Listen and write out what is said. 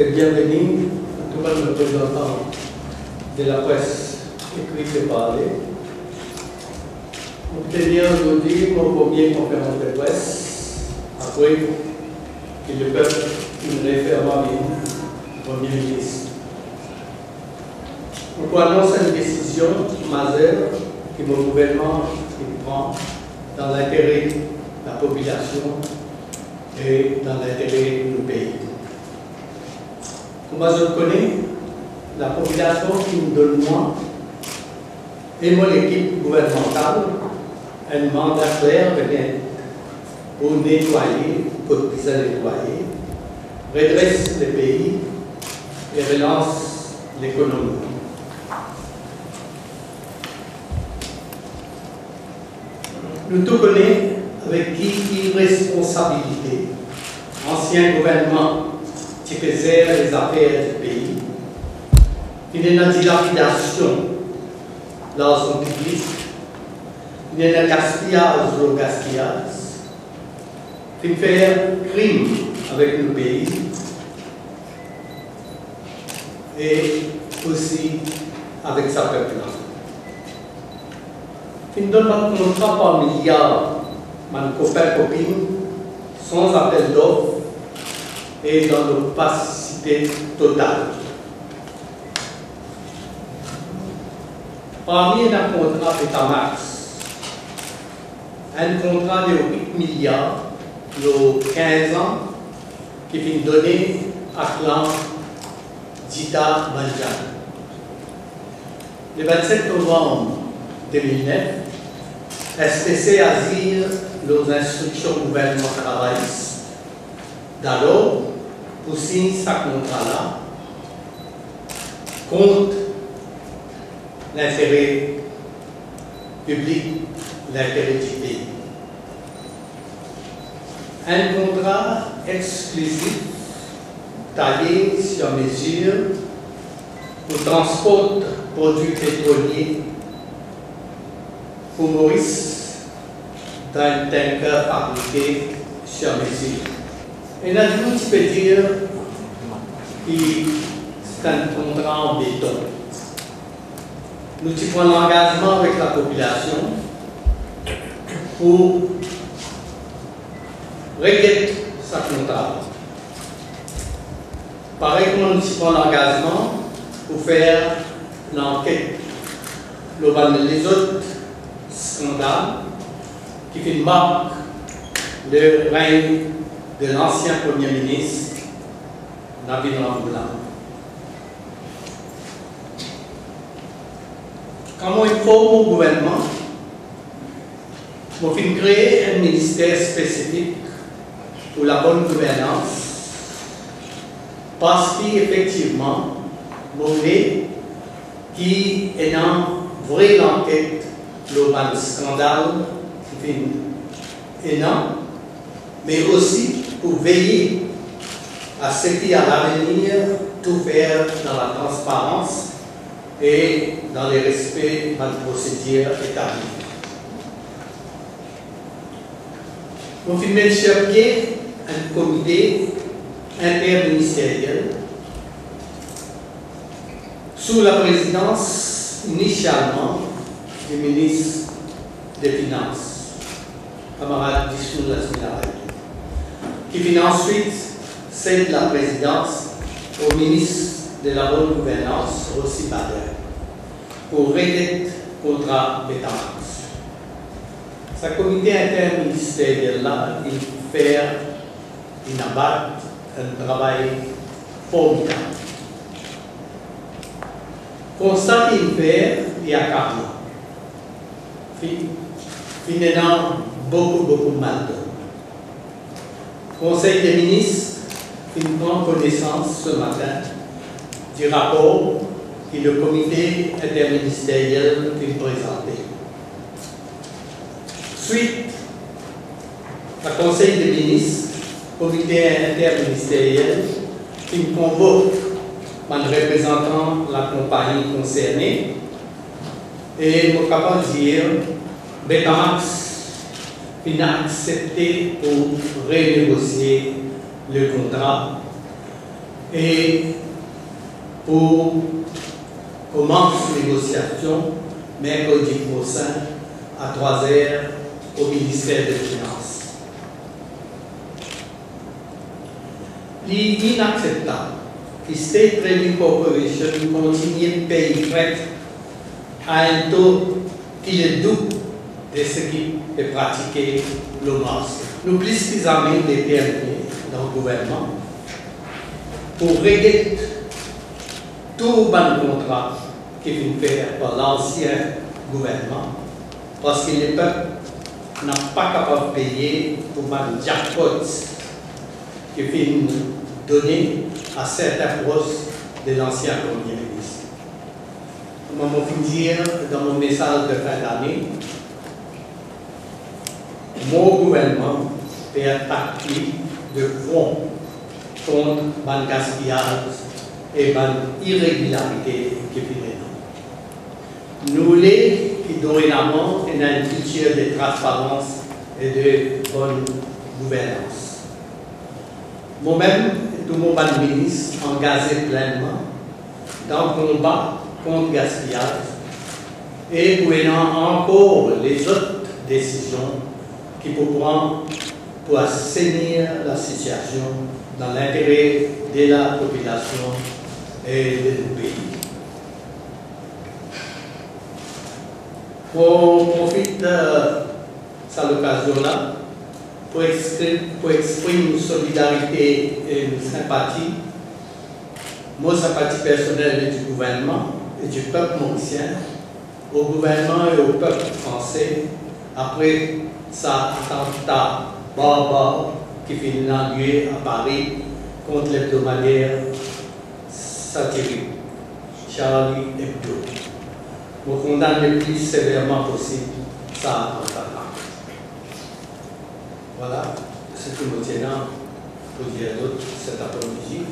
et bienvenue à tous les représentants de la presse écrite et parlée. Je tenir aujourd'hui mon premier conférence de presse après que le peuple me réfère au Premier ministre. On annonce une décision majeure que mon gouvernement prend dans l'intérêt de la population et dans l'intérêt du pays. Comme je connais, la population qui nous donne moi et mon équipe gouvernementale un mandat clair pour nettoyer, pour bien nettoyer, redresse le pays et relance l'économie. Nous tous connaissons avec qui irresponsabilité, ancien gouvernement qui faisait les affaires du pays, il y a une dilapidation dans son public, il y a un gaspillage au gaspillage, il fait un crime avec le pays et aussi avec sa population. Il ne donne pas de contrat par milliard, mon copain copine, sans appel d'offres et dans l'opacité totale. Parmi un contrat Betamax, un contrat de 8 milliards, de 15 ans, qui vient donner à clan Dita Manjan. Le 27 novembre 2009, STC Azir les instructions gouvernementales travaillistes d'alors pour signer ce contrat-là contre l'intérêt public, l'intérêt du pays. Un contrat exclusif taillé sur mesure pour transport de produits pétroliers pour Maurice dans un tanker fabriqué sur mesure. Et là, tu peux dire que c'est un contrat en béton. Nous prenons l'engagement avec la population pour régler ce contrat. Pareil comme nous prenons l'engagement pour faire l'enquête. Les autres scandales qui marquent le règne de l'ancien Premier ministre Nabil Ramboula. Comment il faut au gouvernement pour créer un ministère spécifique pour la bonne gouvernance parce qu'effectivement, vous voulez qui est une vraie enquête globale scandale qui est énorme, mais aussi pour veiller à ce qui à l'avenir tout faire dans la transparence et dans le respect de la procédure établie. Nous filmons sur pied un comité interministériel sous la présidence initialement du ministre des Finances, camarade Dissou Lasminaraï, qui vient ensuite celle de la présidence au ministre de la bonne gouvernance, Rossi Bader, pour régler le contrat Betamax. Ce comité interministériel-là, il fait un travail formidable. Constat qu'il fait, il y a 4 ans. Il y a beaucoup mal. Conseil des ministres, il prend connaissance ce matin du rapport que le comité interministériel a présenté. Suite, le Conseil des ministres, comité interministériel, qui convoque un représentant de la compagnie concernée et je suis capable de dire Betamax a accepté pour renégocier le contrat et pour commencer les négociations mercredi prochain à 3 heures au ministère des Finances. Il est inacceptable que State Trading Corporation continue de payer frais à un taux qui est double de ce qui est pratiqué le marché. Nous plus suffisamment déterminés dans le gouvernement pour régler tout bon contrat qui vient fait par l'ancien gouvernement parce que les peuples n'a pas capable de payer pour le jackpot qui vient donner à certains postes de l'ancien Premier ministre. Je vais dire dans mon message de fin d'année, mon gouvernement fait attaquer de front contre le gaspillage et l'irrégularité qui viennent. Nous les qui dorénavant une culture de transparence et de bonne gouvernance. Moi-même, tout mon ministre engagé pleinement dans le combat contre le gaspillage et prenant encore les autres décisions qui peuvent prendre pour assainir la situation dans l'intérêt de la population et du pays. Pour profiter de cette occasion-là, pour exprimer une solidarité et une sympathie, mon sympathie personnelle du gouvernement et du peuple mauricien, au gouvernement et au peuple français, après cet attentat barbare qui finit lieu à Paris contre l'hebdomadaire satirique Charlie Hebdo. Je condamne le plus sévèrement possible ça attentat. Voilà ce que nous tenons pour dire d'autres cet après-midi.